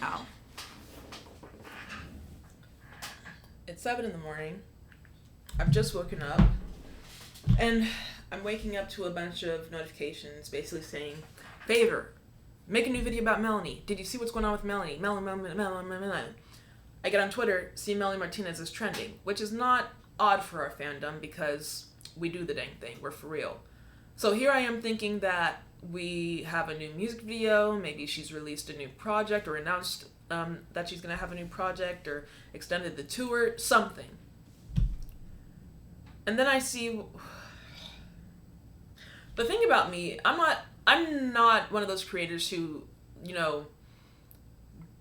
Ow. It's 7 in the morning. I've just woken up. And I'm waking up to a bunch of notifications basically saying, Favour, make a new video about Melanie. Did you see what's going on with Melanie? Melanie. I get on Twitter, see Melanie Martinez is trending, which is not odd for our fandom because we do the dang thing. We're for real. So here I am thinking that we have a new music video. Maybe she's released a new project or announced that she's going to have a new project or extended the tour, something. And then I see... The thing about me, I'm not one of those creators who,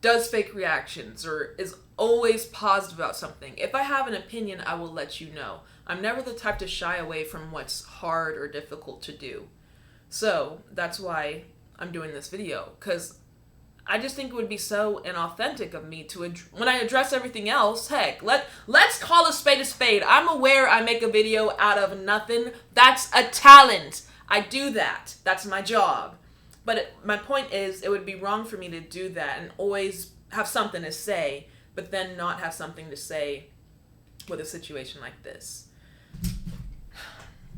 does fake reactions or is always positive about something. If I have an opinion, I will let you know. I'm never the type to shy away from what's hard or difficult to do. So that's why I'm doing this video, because I just think it would be so inauthentic of me to, when I address everything else, heck, let's call a spade a spade. I'm aware I make a video out of nothing. That's a talent. I do that. That's my job. But my point is, it would be wrong for me to do that and always have something to say, but then not have something to say with a situation like this.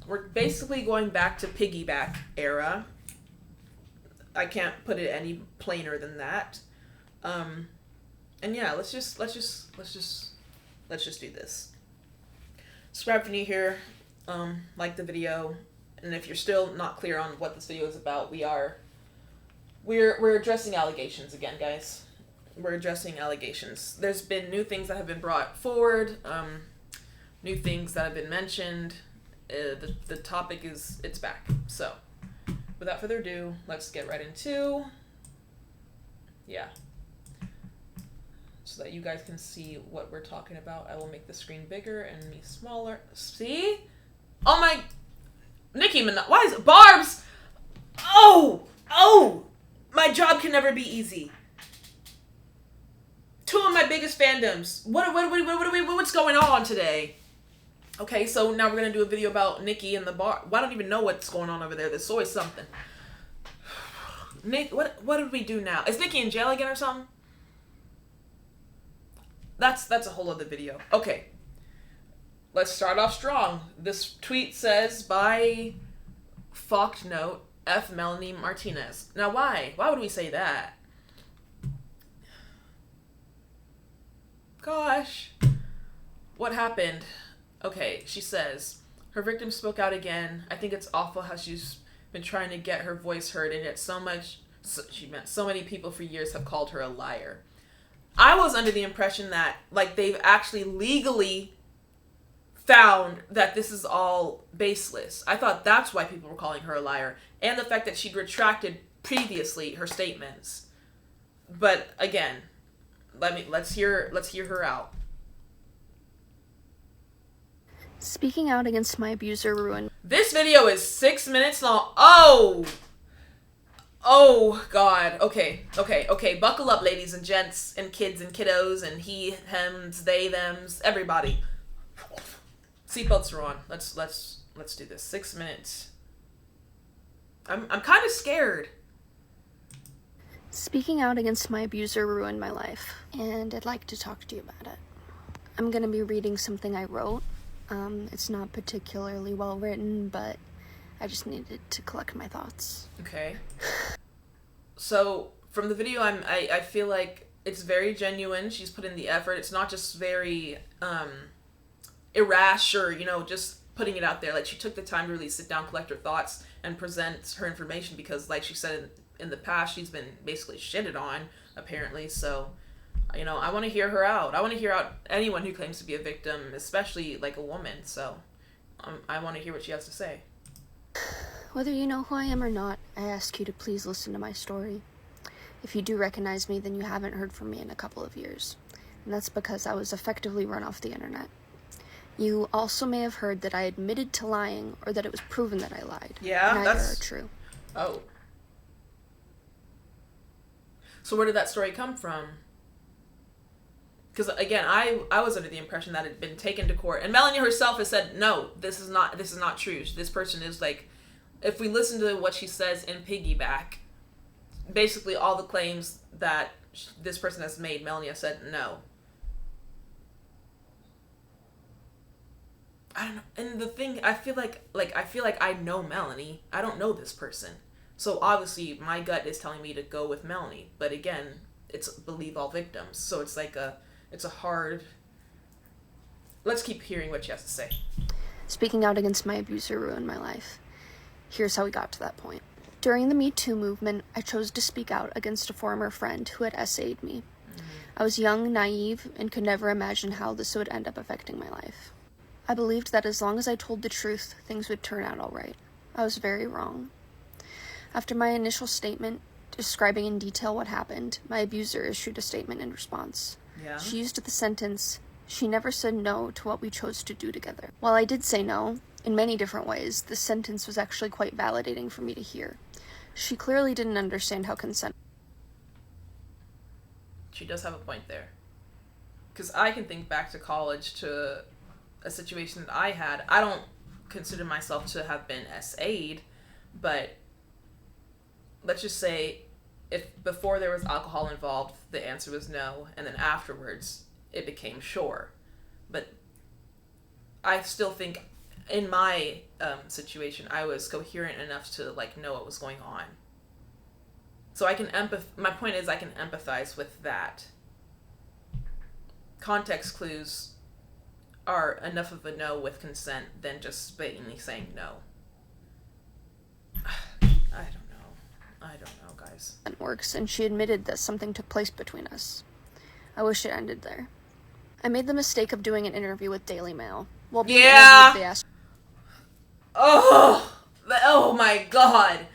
We're basically going back to piggyback era. I can't put it any plainer than that. And yeah, let's just do this. Subscribe if you're new here. Like the video, and if you're still not clear on what this video is about, we're addressing allegations again, guys. We're addressing allegations. There's been new things that have been brought forward, new things that have been mentioned. The topic it's back. So, without further ado, let's get right into, so that you guys can see what we're talking about. I will make the screen bigger and me smaller. See? Oh my, Nicki Minaj, why is it, Barb's? Oh, my job can never be easy. Two of my biggest fandoms. What's going on today? Okay, so now we're going to do a video about Nicki and the bar. Well, I don't even know what's going on over there. There's always something. Nick, what did we do now? Is Nicki in jail again or something? That's a whole other video. Okay. Let's start off strong. This tweet says, by fucked note, F Melanie Martinez. Now why? Why would we say that? Gosh. What happened? Okay, she says, her victim spoke out again. I think it's awful how she's been trying to get her voice heard, and yet so many people for years have called her a liar. I was under the impression that, they've actually legally found that this is all baseless. I thought that's why people were calling her a liar, and the fact that she'd retracted previously her statements. But again, let's hear her out. Speaking out against my abuser ruined. This video is 6 minutes long. Oh God. Okay. Buckle up, ladies and gents and kids and kiddos and he, hems, they, thems, everybody. Seatbelts are on. Let's do this. 6 minutes. I'm kind of scared. Speaking out against my abuser ruined my life, and I'd like to talk to you about it. I'm gonna be reading something I wrote. It's not particularly well written, but I just needed to collect my thoughts. Okay. So from the video, I feel like it's very genuine. She's put in the effort. It's not just very irrash or just putting it out there. Like, she took the time to really sit down, collect her thoughts, and present her information because, like she said in the past, she's been basically shitted on apparently. So, I want to hear her out. I want to hear out anyone who claims to be a victim, especially like a woman. So I want to hear what she has to say. Whether you know who I am or not, I ask you to please listen to my story. If you do recognize me, then you haven't heard from me in a couple of years. And that's because I was effectively run off the internet. You also may have heard that I admitted to lying or that it was proven that I lied. Yeah, Neither are true. Oh. So where did that story come from? Because again, I was under the impression that it had been taken to court, and Melanie herself has said, no, this is not true. This person is like, if we listen to what she says in Piggyback, basically all the claims that this person has made, Melanie has said no. I don't know. And the thing, I feel like I know Melanie. I don't know this person. So obviously my gut is telling me to go with Melanie. But again, it's believe all victims. So it's like it's a hard... Let's keep hearing what she has to say. Speaking out against my abuser ruined my life. Here's how we got to that point. During the Me Too movement, I chose to speak out against a former friend who had essayed me. I was young, naive, and could never imagine how this would end up affecting my life. I believed that as long as I told the truth, things would turn out all right. I was very wrong. After my initial statement, describing in detail what happened, my abuser issued a statement in response. Yeah. She used the sentence, "She never said no to what we chose to do together." While I did say no, in many different ways, this sentence was actually quite validating for me to hear. She clearly didn't understand how consent... She does have a point there. Because I can think back to college, to a situation that I had. I don't consider myself to have been SA'd, but let's just say if before there was alcohol involved, the answer was no, and then afterwards it became sure. But I still think in my situation, I was coherent enough to know what was going on. So I can my point is I can empathize with that. Context clues are enough of a no with consent than just blatantly saying no. I don't know, guys. works, and she admitted that something took place between us. I wish it ended there. I made the mistake of doing an interview with Daily Mail. While being interviewed, they asked... Oh my god.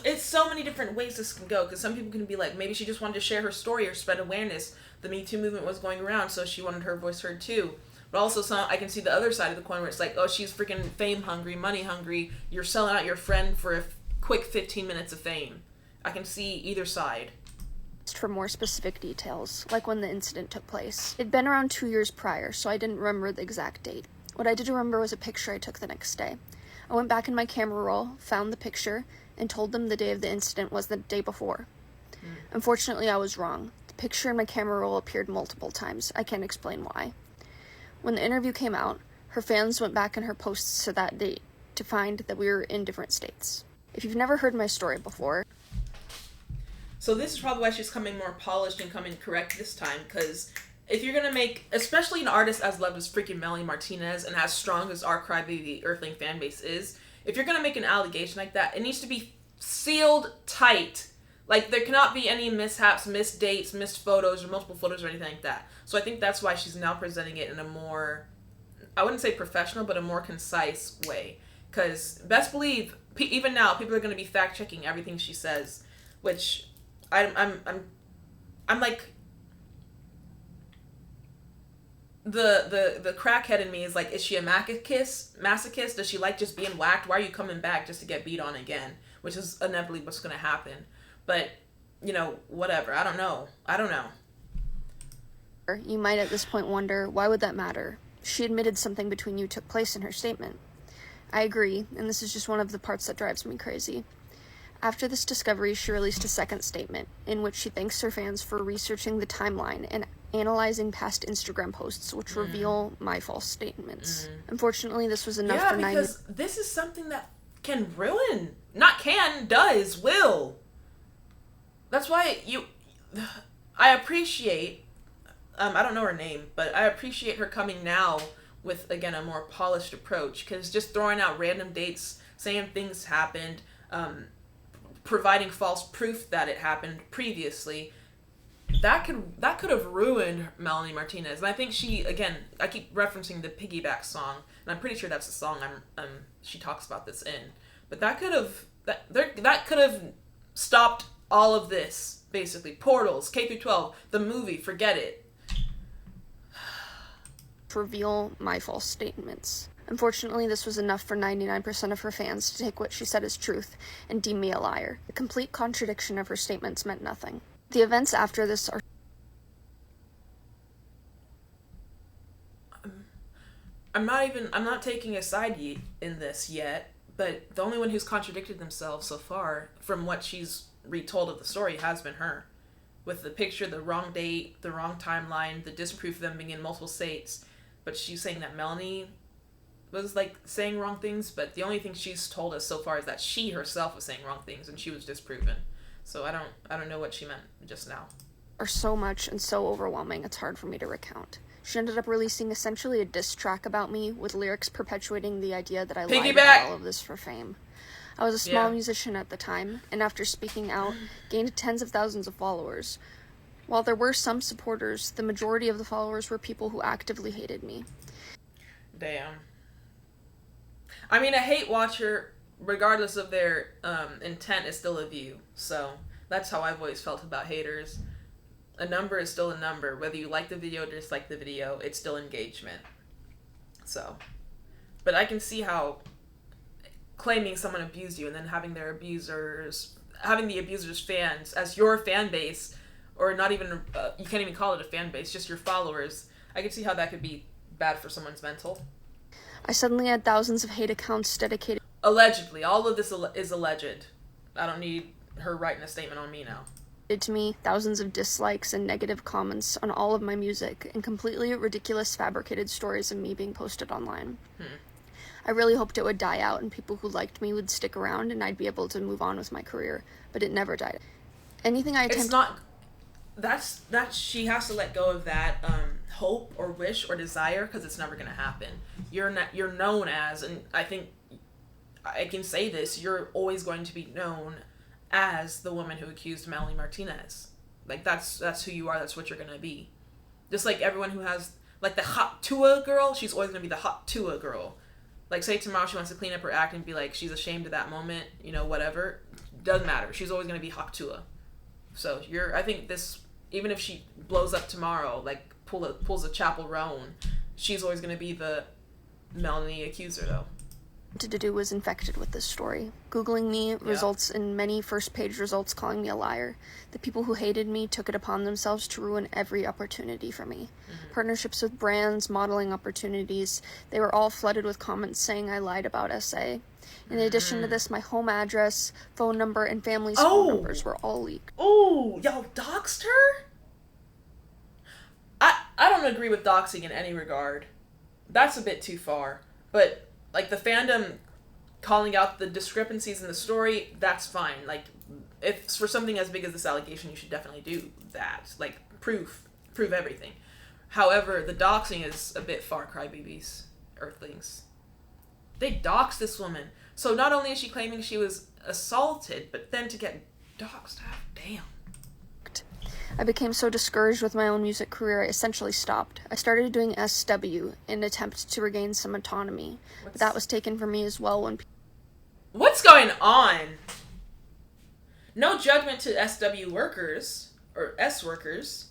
It's so many different ways this can go, because some people can be like, maybe she just wanted to share her story or spread awareness. The Me Too movement was going around, so she wanted her voice heard too. But also, I can see the other side of the coin where it's like, oh, she's freaking fame hungry, money hungry. You're selling out your friend for a quick 15 minutes of fame. I can see either side. For more specific details, like when the incident took place. It'd been around 2 years prior, so I didn't remember the exact date. What I did remember was a picture I took the next day. I went back in my camera roll, found the picture, and told them the day of the incident was the day before. Unfortunately, I was wrong. The picture in my camera roll appeared multiple times. I can't explain why. When the interview came out, her fans went back in her posts to that date to find that we were in different states. If you've never heard my story before... So this is probably why she's coming more polished and coming correct this time, because if you're going to make, especially an artist as loved as freaking Melanie Martinez and as strong as our Crybaby Earthling fan base is, if you're going to make an allegation like that, it needs to be sealed tight. Like, there cannot be any mishaps, missed dates, missed photos, or multiple photos or anything like that. So I think that's why she's now presenting it in a more, I wouldn't say professional, but a more concise way. Because best believe, even now, people are going to be fact-checking everything she says, which I'm like, the crackhead in me is like, is she a masochist? Does she like just being whacked? Why are you coming back just to get beat on again? Which is inevitably what's going to happen. But, whatever. I don't know. You might at this point wonder, why would that matter? She admitted something between you took place in her statement. I agree, and this is just one of the parts that drives me crazy. After this discovery, she released a second statement, in which she thanks her fans for researching the timeline and analyzing past Instagram posts, which reveal my false statements. Unfortunately, this was enough for 9 because this is something that can ruin, not can, does, will. That's why I appreciate, I don't know her name, but I appreciate her coming now with, again, a more polished approach, because just throwing out random dates, saying things happened, providing false proof that it happened previously, that could have ruined Melanie Martinez. And I think she, again, I keep referencing the Piggyback song, and I'm pretty sure that's the song she talks about this in. But that could have stopped all of this, basically. Portals, K-12, the movie, forget it. Reveal my false statements. Unfortunately, this was enough for 99% of her fans to take what she said as truth and deem me a liar. The complete contradiction of her statements meant nothing. The events after this are... I'm not taking a side in this yet, But the only one who's contradicted themselves so far, from what she's retold of the story, has been her. With the picture, the wrong date, the wrong timeline, the disproof of them being in multiple states. But she's saying that Melanie was like saying wrong things, but the only thing she's told us so far is that she herself was saying wrong things and she was disproven. So I don't know what she meant just now. Are so much and so overwhelming it's hard for me to recount. She ended up releasing essentially a diss track about me, with lyrics perpetuating the idea that I lied about all of this for fame. I was a small musician at the time, and after speaking out, gained tens of thousands of followers. While there were some supporters, the majority of the followers were people who actively hated me. Damn. I mean, a hate watcher, regardless of their intent, is still a view. So that's how I've always felt about haters. A number is still a number. Whether you like the video or dislike the video, it's still engagement. So, but I can see how claiming someone abused you and then having the abusers fans as your fan base, or not even, you can't even call it a fan base, just your followers, I can see how that could be bad for someone's mental. I suddenly had thousands of hate accounts dedicated. Allegedly. All of this is alleged. I don't need her writing a statement on me now. To me, thousands of dislikes and negative comments on all of my music, and completely ridiculous fabricated stories of me being posted online. I really hoped it would die out and people who liked me would stick around and I'd be able to move on with my career, but it never died. Anything I attempt... It's not... That's she has to let go of that hope or wish or desire, because it's never going to happen. You're known as, and I think I can say this, you're always going to be known as the woman who accused Melanie Martinez. Like, that's who you are, that's what you're gonna be. Just like everyone who has, like, the hot Tua girl, she's always gonna be the hot Tua girl. Like, say tomorrow she wants to clean up her act and be like, she's ashamed of that moment, whatever. Doesn't matter. She's always gonna be hot Tua. So, I think this, even if she blows up tomorrow, like, pulls a Chapel Roan, she's always gonna be the Melanie accuser, though. To do was infected with this story. Googling me results in many first-page results calling me a liar. The people who hated me took it upon themselves to ruin every opportunity for me. Partnerships with brands, modeling opportunities, they were all flooded with comments saying I lied about SA. In addition to this, my home address, phone number, and family's phone numbers were all leaked. Oh, y'all doxed her? I don't agree with doxing in any regard. That's a bit too far. But... like, the fandom calling out the discrepancies in the story, that's fine. Like, if for something as big as this allegation, you should definitely do that. Like, prove everything. However, the doxing is a bit far cry, babies, earthlings. They doxed this woman. So not only is she claiming she was assaulted, but then to get doxed, damn. I became so discouraged with my own music career, I essentially stopped. I started doing SW in an attempt to regain some autonomy, but that was taken from me as well when... What's going on? No judgment to SW workers, or S workers.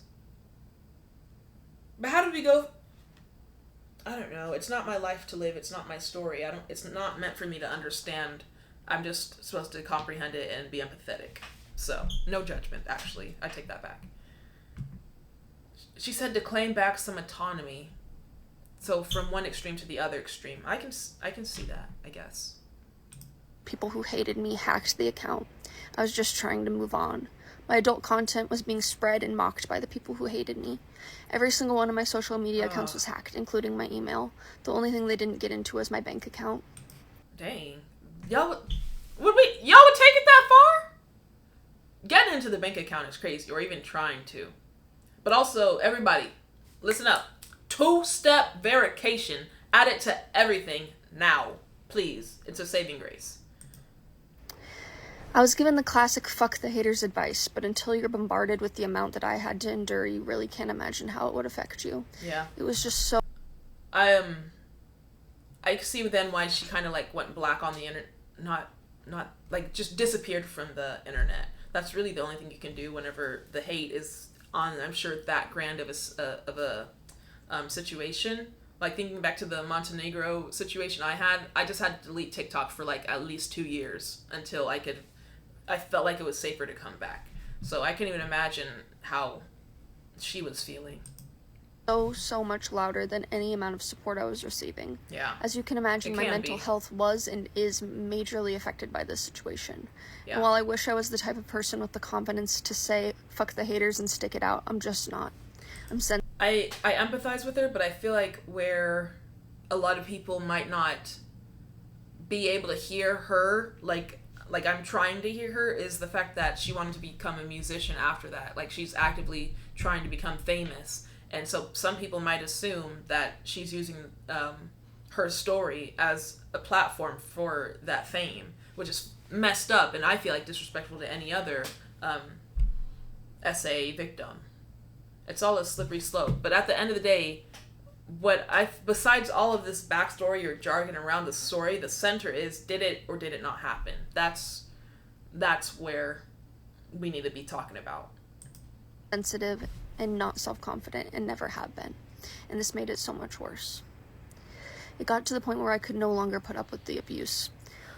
But how did we go... I don't know. It's not my life to live. It's not my story. It's not meant for me to understand. I'm just supposed to comprehend it and be empathetic. So, no judgment, actually. I take that back. She said to claim back some autonomy. So, from one extreme to the other extreme. I can see that, I guess. People who hated me hacked the account. I was just trying to move on. My adult content was being spread and mocked by the people who hated me. Every single one of my social media accounts was hacked, including my email. The only thing they didn't get into was my bank account. Dang. Y'all would take it that far? Getting into the bank account is crazy, or even trying to. But also, everybody, listen up. 2-step verification. Add it to everything now. Please. It's a saving grace. I was given the classic fuck the haters advice, but until you're bombarded with the amount that I had to endure, you really can't imagine how it would affect you. Yeah. It was just so... I see then why she kind of like went black on the internet. Not like just disappeared from the internet. That's really the only thing you can do whenever the hate is on, I'm sure, that grand of a situation. Like, thinking back to the Montenegro situation I just had to delete TikTok for like at least 2 years until I felt like it was safer to come back. So I can't even imagine how she was feeling. So much louder than any amount of support I was receiving. Yeah. As you can imagine, my mental be. health was and is majorly affected by this situation. Yeah. And while I wish I was the type of person with the confidence to say, fuck the haters and stick it out, I'm just not. I empathize with her, but I feel like where a lot of people might not be able to hear her, like I'm trying to hear her, is the fact that she wanted to become a musician after that. Like, she's actively trying to become famous. And so some people might assume that she's using her story as a platform for that fame, which is messed up and I feel like disrespectful to any other SA victim. It's all a slippery slope. But at the end of the day, besides all of this backstory or jargon around the story, the center is, did it or did it not happen? That's where we need to be talking about. Sensitive and not self-confident and never have been. And this made it so much worse. It got to the point where I could no longer put up with the abuse.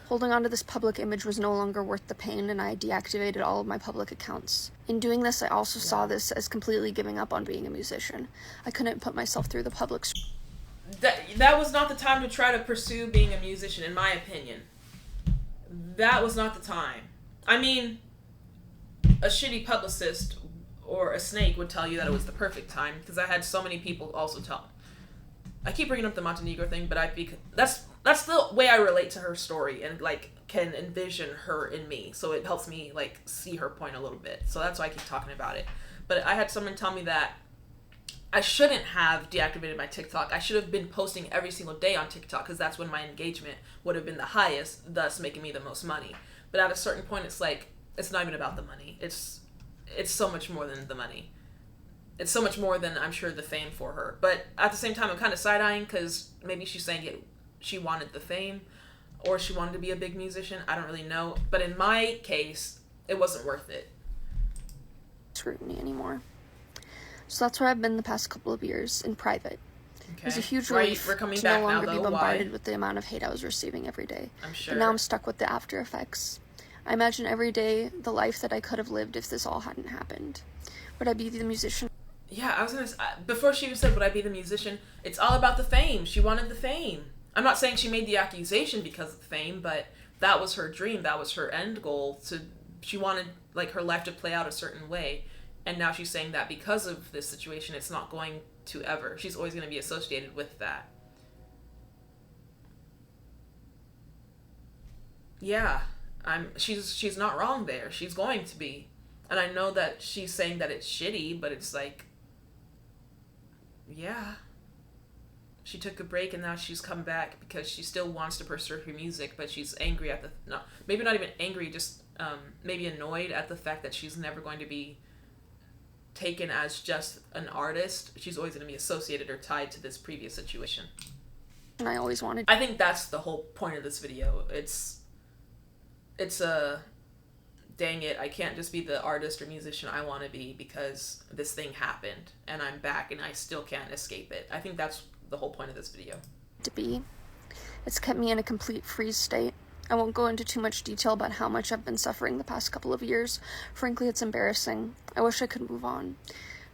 Holding on to this public image was no longer worth the pain, and I deactivated all of my public accounts. In doing this, I also saw this as completely giving up on being a musician. I couldn't put myself through the public... That was not the time to try to pursue being a musician, in my opinion. That was not the time. I mean, a shitty publicist or a snake would tell you that it was the perfect time, because I had so many people also tell. I keep bringing up the Montenegro thing, but that's the way I relate to her story and like can envision her in me. So it helps me like see her point a little bit. So that's why I keep talking about it. But I had someone tell me that I shouldn't have deactivated my TikTok. I should have been posting every single day on TikTok, because that's when my engagement would have been the highest, thus making me the most money. But at a certain point, it's like, it's not even about the money. It's so much more than the money. It's so much more than, I'm sure, the fame for her. But at the same time, I'm kind of side-eyeing, because maybe she's saying she wanted the fame, or she wanted to be a big musician. I don't really know. But in my case, it wasn't worth it. Scrutiny anymore. So that's where I've been the past couple of years, in private. Okay. It was a huge relief to no longer be bombarded with the amount of hate I was receiving every day. I'm sure. But now I'm stuck with the after effects. I imagine every day the life that I could have lived if this all hadn't happened. Would I be the musician? Yeah, I was gonna. Before she even said, "Would I be the musician?" It's all about the fame. She wanted the fame. I'm not saying she made the accusation because of the fame, but that was her dream. That was her end goal. She wanted like her life to play out a certain way, and now she's saying that because of this situation, it's not going to ever. She's always going to be associated with that. Yeah, She's not wrong there. She's going to be, and I know that she's saying that it's shitty, but it's like. Yeah. She took a break and now she's come back because she still wants to pursue her music, but she's angry at maybe not even angry, just maybe annoyed at the fact that she's never going to be taken as just an artist. She's always going to be associated or tied to this previous situation. And I always wanted... I think that's the whole point of this video. It's dang it, I can't just be the artist or musician I want to be because this thing happened and I'm back and I still can't escape it. I think that's the whole point of this video. It's kept me in a complete freeze state. I won't go into too much detail about how much I've been suffering the past couple of years. Frankly, it's embarrassing. I wish I could move on.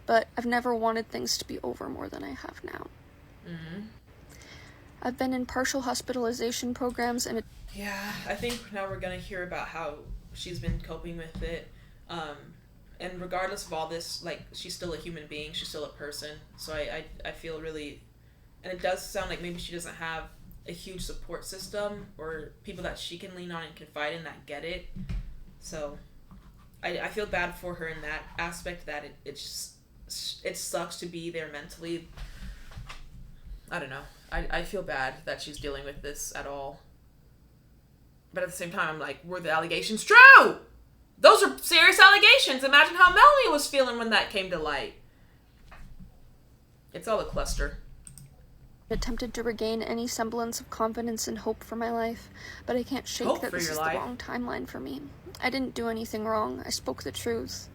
But I've never wanted things to be over more than I have now. Mm-hmm. I've been in partial hospitalization programs and... Yeah, I think now we're going to hear about how she's been coping with it, and regardless of all this, like, she's still a human being, she's still a person, so I feel really, and it does sound like maybe she doesn't have a huge support system, or people that she can lean on and confide in that get it, so I feel bad for her in that aspect, that it sucks to be there mentally. I don't know, I feel bad that she's dealing with this at all. But at the same time, I'm like, were the allegations true? Those are serious allegations. Imagine how Melanie was feeling when that came to light. It's all a cluster. Attempted to regain any semblance of confidence and hope for my life, but I can't shake that this is the wrong timeline for me. I didn't do anything wrong. I spoke the truth.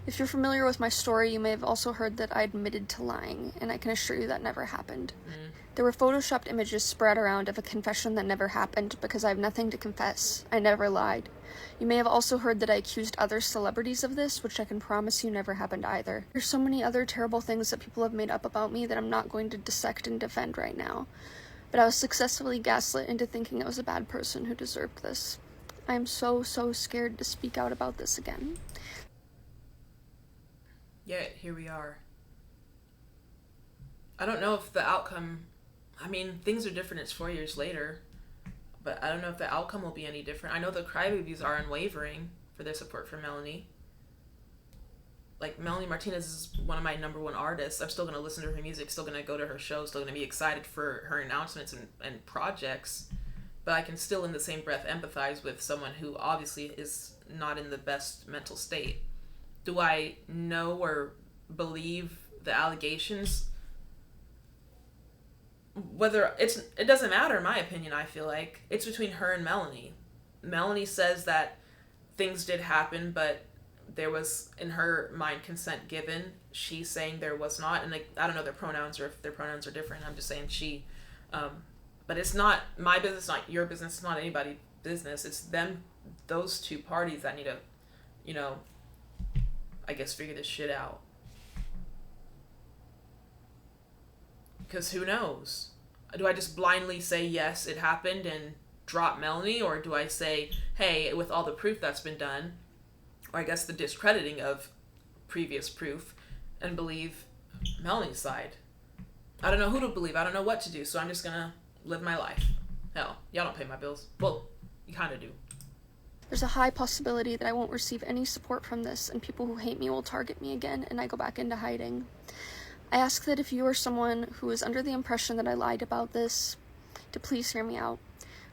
If you're familiar with my story, you may have also heard that I admitted to lying, and I can assure you that never happened. There were photoshopped images spread around of a confession that never happened because I have nothing to confess. I never lied. You may have also heard that I accused other celebrities of this, which I can promise you never happened either. There's so many other terrible things that people have made up about me that I'm not going to dissect and defend right now. But I was successfully gaslit into thinking I was a bad person who deserved this. I am so scared to speak out about this again. Yet, here we are. I don't know if the outcome... I mean, things are different. It's 4 years later. But I don't know if the outcome will be any different. I know the crybabies are unwavering for their support for Melanie. Like, Melanie Martinez is one of my number one artists. I'm still going to listen to her music, still going to go to her shows, still going to be excited for her announcements and projects. But I can still, in the same breath, empathize with someone who obviously is not in the best mental state. Do I know or believe the allegations? It doesn't matter in my opinion. I feel like it's between her and Melanie. Melanie says that things did happen, but there was, in her mind, consent given. She's saying there was not, and I don't know their pronouns or if their pronouns are different. I'm just saying she. But it's not my business, not your business. It's not anybody's business. It's them, those two parties that need to, I guess, figure this shit out. Because who knows? Do I just blindly say, yes, it happened and drop Melanie? Or do I say, hey, with all the proof that's been done, or I guess the discrediting of previous proof, and believe Melanie's side? I don't know who to believe. I don't know what to do. So I'm just going to live my life. Hell, y'all don't pay my bills. Well, you kind of do. There's a high possibility that I won't receive any support from this, and people who hate me will target me again, and I go back into hiding. I ask that if you are someone who is under the impression that I lied about this, to please hear me out.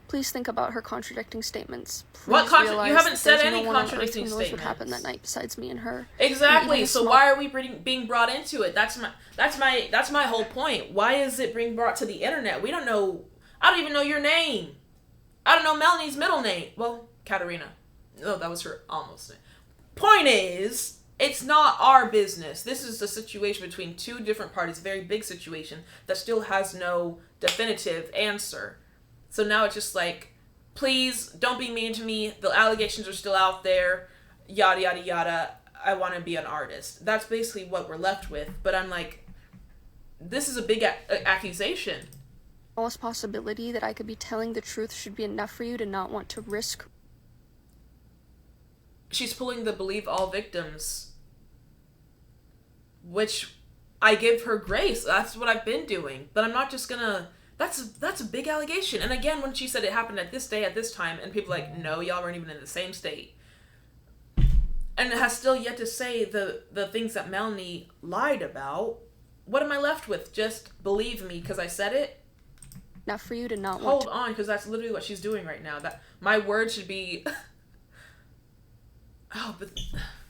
Please think about her contradicting statements. You haven't said any contradicting statements. What happened that night besides me and her? Exactly. So why are we being brought into it? That's my whole point. Why is it being brought to the internet? We don't know. I don't even know your name. I don't know Melanie's middle name. Well, Katerina. No, that was her almost name. Point is, it's not our business. This is a situation between two different parties, a very big situation that still has no definitive answer. So now it's just like, please don't be mean to me. The allegations are still out there. Yada, yada, yada. I want to be an artist. That's basically what we're left with. But I'm like, this is a big accusation. The smallest possibility that I could be telling the truth should be enough for you to not want to risk. She's pulling the believe all victims, which I give her grace. That's what I've been doing. But I'm not just gonna... That's a big allegation. And again, when she said it happened at this day, at this time, and people are like, no, y'all weren't even in the same state. And it has still yet to say the things that Melanie lied about. What am I left with? Just believe me because I said it? Enough for you to not Hold on, because that's literally what she's doing right now. That my word should be... Oh, but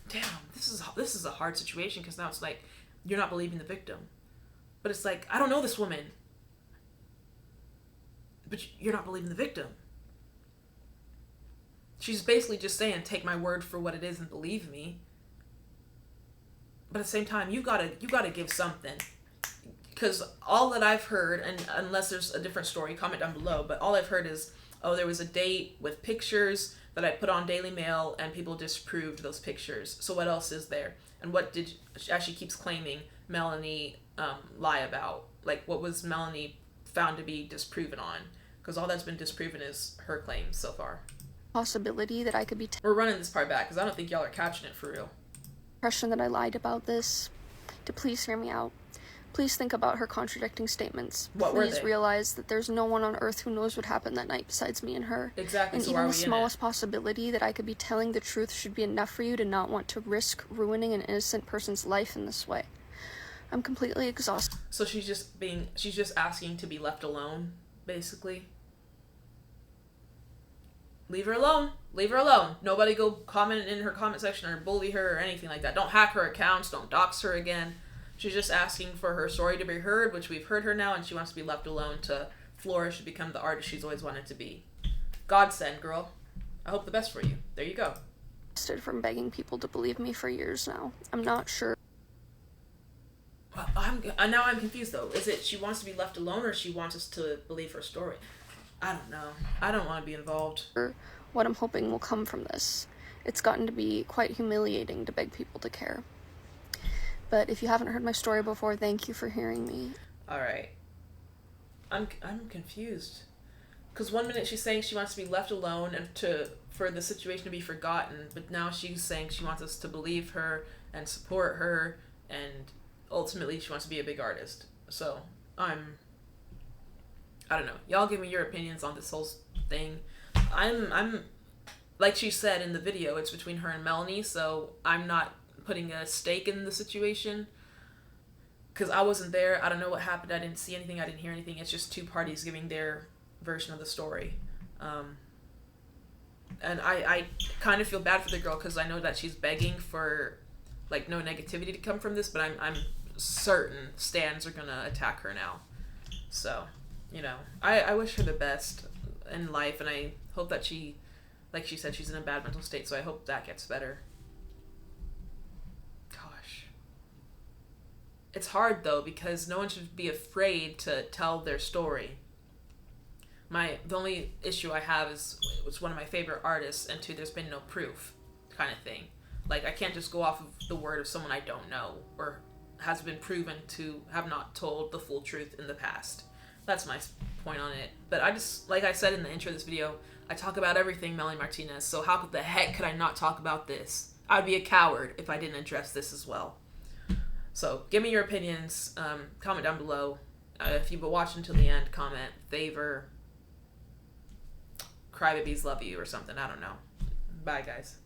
damn, this is a hard situation because now it's like, you're not believing the victim. But it's like, I don't know this woman. But you're not believing the victim. She's basically just saying, take my word for what it is and believe me. But at the same time, you gotta give something. Because all that I've heard, and unless there's a different story, comment down below, but all I've heard is, oh, there was a date with pictures that I put on Daily Mail and people disproved those pictures. So what else is there? And what did, as she keeps claiming, Melanie lie about? Like, what was Melanie found to be disproven on? Because all that's been disproven is her claims so far. Possibility that I could be... We're running this part back because I don't think y'all are catching it for real. Impression that I lied about this, to please hear me out. Please think about her contradicting statements. What were they? Please realize that there's no one on earth who knows what happened that night besides me and her. Exactly. And so even the smallest possibility that I could be telling the truth should be enough for you to not want to risk ruining an innocent person's life in this way. I'm completely exhausted. So she's just asking to be left alone, basically. Leave her alone. Leave her alone. Nobody go comment in her comment section or bully her or anything like that. Don't hack her accounts. Don't dox her again. She's just asking for her story to be heard, which we've heard her now, and she wants to be left alone to flourish and become the artist she's always wanted to be. God send, girl. I hope the best for you. There you go. exhausted from begging people to believe me for years now. I'm not sure. Now I'm confused though. Is it she wants to be left alone, or she wants us to believe her story? I don't know. I don't want to be involved. What I'm hoping will come from this. It's gotten to be quite humiliating to beg people to care. But if you haven't heard my story before, thank you for hearing me. All right. I'm confused. Because one minute she's saying she wants to be left alone and for the situation to be forgotten, but now she's saying she wants us to believe her and support her, and ultimately she wants to be a big artist. So I don't know. Y'all give me your opinions on this whole thing. I'm like she said in the video, it's between her and Melanie, so I'm not putting a stake in the situation because I wasn't there. I don't know what happened. I didn't see anything. I didn't hear anything. It's just two parties giving their version of the story. And I kind of feel bad for the girl because I know that she's begging for like no negativity to come from this, but I'm certain stans are gonna attack her now. So, you know, I wish her the best in life, and I hope that she, like she said, she's in a bad mental state, so I hope that gets better. Gosh. It's hard though, because no one should be afraid to tell their story. The only issue I have is it's one of my favorite artists, and two, there's been no proof kind of thing. Like, I can't just go off of the word of someone I don't know or has been proven to have not told the full truth in the past. That's my point on it. But I just, like I said in the intro of this video, I talk about everything Melanie Martinez, so how the heck could I not talk about this? I'd be a coward if I didn't address this as well. So, give me your opinions. Comment down below. If you've been watching until the end, comment Favour, Crybabies love you or something. I don't know. Bye, guys.